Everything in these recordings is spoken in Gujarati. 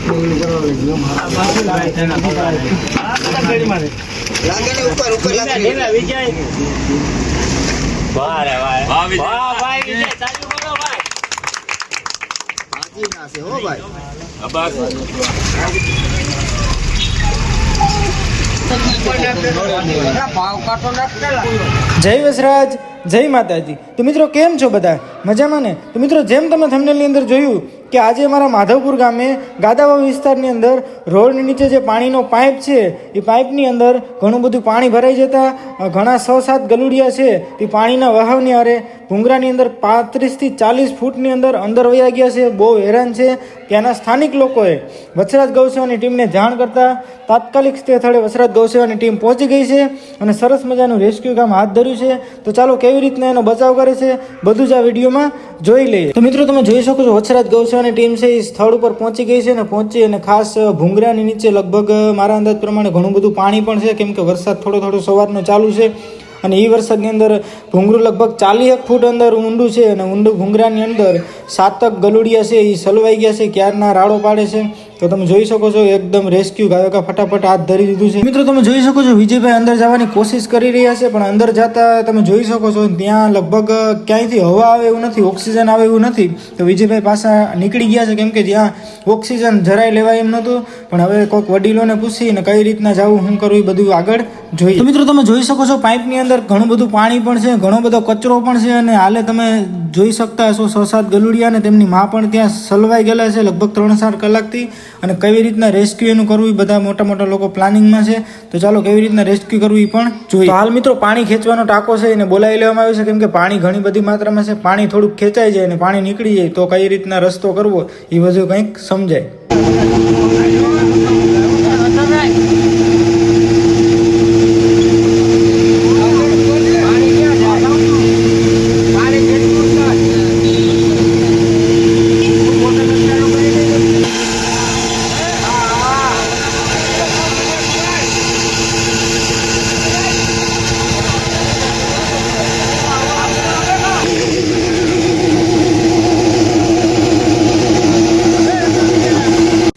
જય વસરાજ, જય માતાજી। તો મિત્રો કેમ છો બધા? મજામાં ને? તો મિત્રો જેમ તમે થંબનેલની અંદર જોયું કે આજે અમારા માધવપુર ગામે ગાદાવા વિસ્તારની અંદર રોડની નીચે જે પાણીનો પાઇપ છે એ પાઇપની અંદર ઘણું બધું પાણી ભરાઈ જતા ઘણા 6-7 ગલુડિયા છે તે પાણીના વહાવની આરે ભૂંગરાની અંદર 35 થી 40 ફૂટની અંદર વયા ગયા છે। બહુ હેરાન છે। ત્યાંના સ્થાનિક લોકોએ વસરાજ ગૌસેવાની ટીમને જાણ કરતા તાત્કાલિક તે સ્થળે વસરાજ ગૌસેવાની ટીમ પહોંચી ગઈ છે અને સરસ મજાનું રેસ્ક્યુ કામ હાથ ધર્યું છે। તો ચાલો કેવી રીતના એનો બચાવ કરે છે બધું જ આ વિડીયોમાં જોઈ લઈએ। તો મિત્રો તમે જોઈ શકો છો વસરાજ ગૌસેવાની ટીમ છે એ સ્થળ ઉપર પહોંચી ગઈ છે અને પહોંચી અને ખાસ ભૂંગરાની નીચે લગભગ મારા અંદાજ પ્રમાણે ઘણું બધું પાણી પણ છે, કેમ કે વરસાદ થોડો સવારનો ચાલુ છે અને એ વરસાદની અંદર ભૂંગરું લગભગ 40 ફૂટ અંદર ઊંડું છે અને ઊંડું ભૂંગરાની અંદર 7 ગલુડિયા છે એ સલવાઈ ગયા છે, ક્યારના રાડો પાડે છે। તો તમે જોઈ શકો છો એકદમ રેસ્ક્યુ ગાયકા ફટાફટ હાથ ધરી દીધું છે। મિત્રો તમે જોઈ શકો છો વિજયભાઈ અંદર જવાની કોશિશ કરી રહ્યા છે, પણ અંદર જતા તમે જોઈ શકો છો ત્યાં લગભગ ક્યાંયથી હવા આવે એવું નથી, ઓક્સિજન આવે એવું નથી। તો વિજયભાઈ પાછા નીકળી ગયા છે, કેમ કે જ્યાં ઓક્સિજન જરાય લેવાય એમ નહોતું। પણ હવે કોઈક વડીલોને પૂછીને કઈ રીતના જવું શું કરવું એ બધું આગળ જોઈએ। તો મિત્રો તમે જોઈ શકો છો પાઇપની અંદર ઘણું બધું પાણી પણ છે, ઘણો બધો કચરો પણ છે અને હાલે તમે જોઈ શકતા હશો 6-7 ગલુડિયા અને તેમની માં પણ ત્યાં સલવાઈ ગયેલા છે લગભગ 3-4 કલાકથી। અને કેવી રીતના રેસ્ક્યુ એનું કરવું એ બધા મોટા લોકો પ્લાનિંગમાં છે। તો ચાલો કેવી રીતના રેસ્ક્યુ કરવું એ પણ જોઈએ। હાલ મિત્રો પાણી ખેંચવાનો ટાંકો છે એને બોલાવી લેવામાં આવ્યો છે, કેમ કે પાણી ઘણી બધી માત્રામાં છે। પાણી થોડુંક ખેંચાઈ જાય અને પાણી નીકળી જાય તો કઈ રીતના રસ્તો કરવો એ બધું કંઈક સમજાય।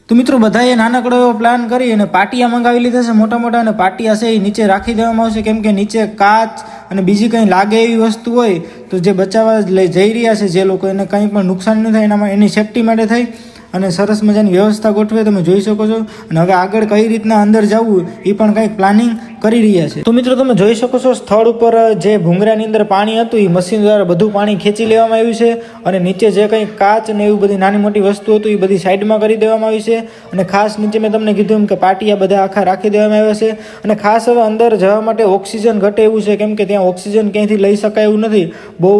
તો મિત્રો બધાએ નાનકડો એવો પ્લાન કરી અને પાટિયા મંગાવી લીધા છે મોટા અને પાટિયા છે એ નીચે રાખી દેવામાં આવશે, કેમ કે નીચે કાચ અને બીજી કંઈ લાગે એવી વસ્તુ હોય તો જે બચાવવા લઈ જઈ રહ્યા છે જે લોકો એને કંઈ પણ નુકસાન ન થાય એનામાં એની સેફટી માટે થઈ અને સરસ મજાની વ્યવસ્થા ગોઠવે તમે જોઈ શકો છો। અને હવે આગળ કઈ રીતના અંદર જવું એ પણ કંઈક પ્લાનિંગ કરી રહ્યા છે। તો મિત્રો તમે જોઈ શકો છો સ્થળ ઉપર જે ભૂંગરાની અંદર પાણી હતું એ મશીન દ્વારા બધું પાણી ખેંચી લેવામાં આવ્યું છે અને નીચે જે કંઈ કાચ અને એવું બધી નાની મોટી વસ્તુ હતું એ બધી સાઈડમાં કરી દેવામાં આવી છે। અને ખાસ નીચે મેં તમને કીધું એમ કે પાટિયા બધા આખા રાખી દેવામાં આવ્યા છે અને ખાસ હવે અંદર જવા માટે ઓક્સિજન ઘટે એવું છે, કેમ કે ત્યાં ઓક્સિજન ક્યાંયથી લઈ શકાય એવું નથી, બહુ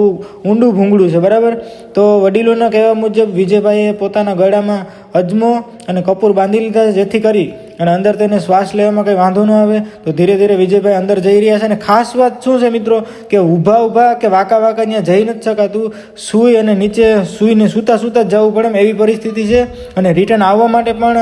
ઊંડું ભૂંગળું છે બરાબર। તો વડીલોના કહેવા મુજબ વિજયભાઈએ પોતાના ગળામાં અજમો અને કપૂર બાંધી લીધા છે, જેથી કરી અને અંદર તેને શ્વાસ લેવામાં કંઈ વાંધો ન આવે। તો ધીરે ધીરે વિજયભાઈ અંદર જઈ રહ્યા છે અને ખાસ વાત શું છે મિત્રો કે ઊભા કે વાંકા ત્યાં જઈ નથી શકાતું, સૂઈ અને નીચે સૂઈને સૂતા જ જવું પડે એવી પરિસ્થિતિ છે અને રિટર્ન આવવા માટે પણ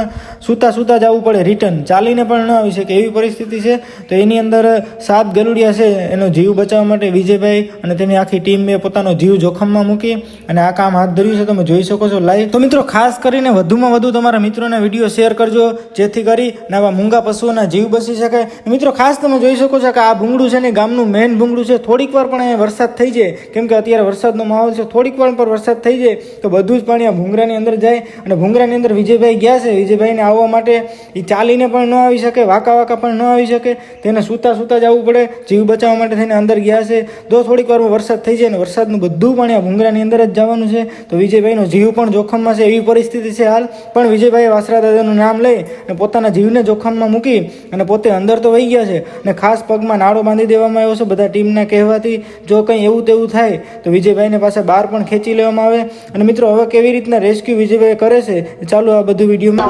સૂતા જવું પડે, રિટર્ન ચાલીને પણ ન આવી શકે એવી પરિસ્થિતિ છે। તો એની અંદર 7 ગલુડિયા છે એનો જીવ બચાવવા માટે વિજયભાઈ અને તેની આખી ટીમે પોતાનો જીવ જોખમમાં મૂકી અને આ કામ હાથ ધર્યું છે, તમે જોઈ શકો છો લાઈવ। તો મિત્રો ખાસ કરીને વધુમાં વધુ તમારા મિત્રોના વિડીયો શેર કરજો, જેથી કરી આવા મૂંગા પશુઓના જીવ બચી શકે। મિત્રો ખાસ તમે જોઈ શકો છો કે આ ભૂંગળું છે ને ગામનું મેઇન ભૂંગળું છે। થોડીક વાર પણ અહીંયા વરસાદ થઈ જાય, કેમ કે અત્યારે વરસાદનો માહોલ છે, થોડીક વાર પર વરસાદ થઈ જાય તો બધું જ પાણી આ ભૂંગરાની અંદર જાય અને ભૂંગરાની અંદર વિજયભાઈ ગયા છે। વિજયભાઈને આવવા માટે એ ચાલીને પણ ન આવી શકે, વાંકા પણ ન આવી શકે, તેને સૂતા જવું પડે, જીવ બચાવવા માટે થઈને અંદર ગયા છે। જો થોડીક વારમાં વરસાદ થઈ જાય ને વરસાદનું બધું પાણી આ ભૂંગરાની અંદર જ જવાનું છે તો વિજયભાઈનો જીવ પણ જોખમમાં છે એવી પરિસ્થિતિ છે હાલ। પણ વિજયભાઈએ વાસરા દાદાનું નામ લઈ અને પોતાના જીવને જોખમમાં મૂકી અને પોતે અંદર તો વહી ગયા છે અને ખાસ પગમાં નાળો બાંધી દેવામાં આવ્યો છે બધા ટીમના કહેવાથી। જો કંઈ એવું તેવું થાય તો વિજયભાઈને પાસે બહાર પણ ખેંચી લેવામાં આવે। અને મિત્રો હવે કેવી રીતના રેસ્ક્યુ વિજયભાઈ કરે છે ચાલો આ બધું વિડીયોમાં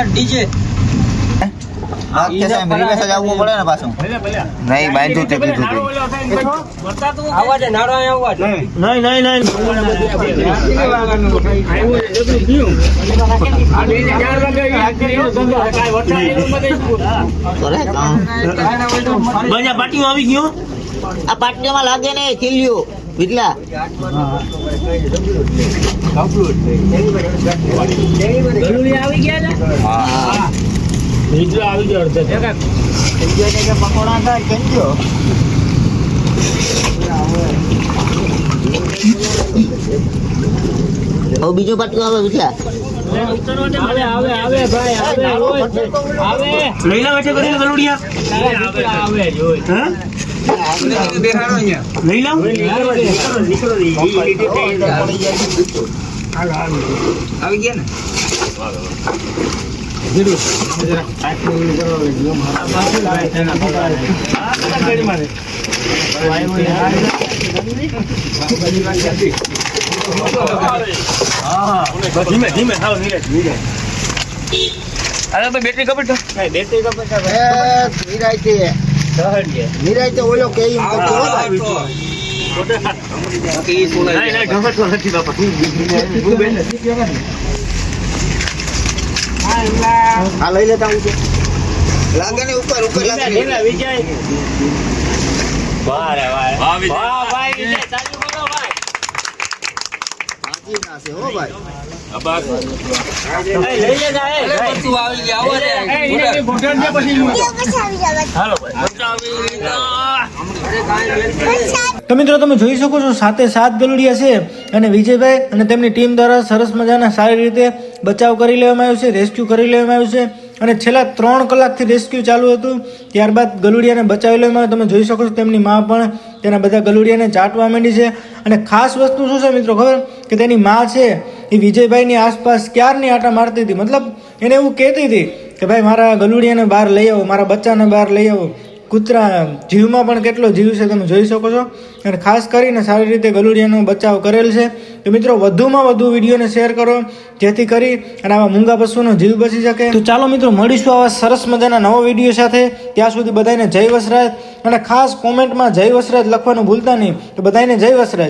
ડીજે રિવેશ જ આવવું પડે ને પાછું. નહીં બાંધ્યું તે કીધું તું. આ પાટીમાં લાગે ને ખીલ્યું વિટલા. પકોડા થાય કેમ ગયો? હવે બીજું પાટલું આવે વિટલા. આવી ગયા ધીમે ધીમે થાવ નીરજ. અરે તો બેટરી કપડ બેટરી કપડ નિરાય ઓલો કે એમ કરતો હા લઈ લેતા હું લાગે ને ઉપર ઉપર લાગે વિજય. વાહ રે વાહ વાહ ભાઈ વિજય ચાલુ કરો ભાઈ. હાજી ના છે હો ભાઈ. લઈ લે જાય બધું આવી ગયા આવો રે એને ફોટો દે પછી હાલો ભાઈ. તો મિત્રો તમે જોઈ શકો છો 7 ગલુડિયા છે અને વિજયભાઈ અને તેમની ટીમ દ્વારા સરસ મજાના સારી રીતે બચાવ કરી લેવામાં આવ્યો છે, રેસ્ક્યુ કરી લેવામાં આવ્યું છે અને છેલ્લા 3 કલાકથી રેસ્ક્યુ ચાલુ હતું. ત્યારબાદ ગલુડિયાને બચાવી લેવામાં આવ્યો. તમે જોઈ શકો છો તેમની માં પણ તેના બધા ગલુડિયાને ચાટવા માંડી છે અને ખાસ વસ્તુ શું છે મિત્રો ખબર કે તેની માં છે એ વિજયભાઈની આસપાસ ક્યારની આટા મારતી હતી. મતલબ એને એવું કહેતી હતી કે ભાઈ મારા ગલુડિયાને બહાર લઈ આવો, મારા બચ્ચાને બહાર લઈ આવો. કૂતરા જીવમાં પણ કેટલો જીવ છે તમે જોઈ શકો છો અને ખાસ કરીને સારી રીતે ગલુડિયાનો બચાવ કરેલ છે. તો મિત્રો વધુમાં વધુ વિડીયોને શેર કરો જેથી કરી અને આવા મૂંગા પશુનો જીવ બચી શકે. તો ચાલો મિત્રો મળીશું આવા સરસ મજાના નવો વિડીયો સાથે. ત્યાં સુધી બધાને જય વસરાજ અને ખાસ કોમેન્ટમાં જય વસરાજ લખવાનું ભૂલતા નહીં. તો બધાને જય વસરાજ.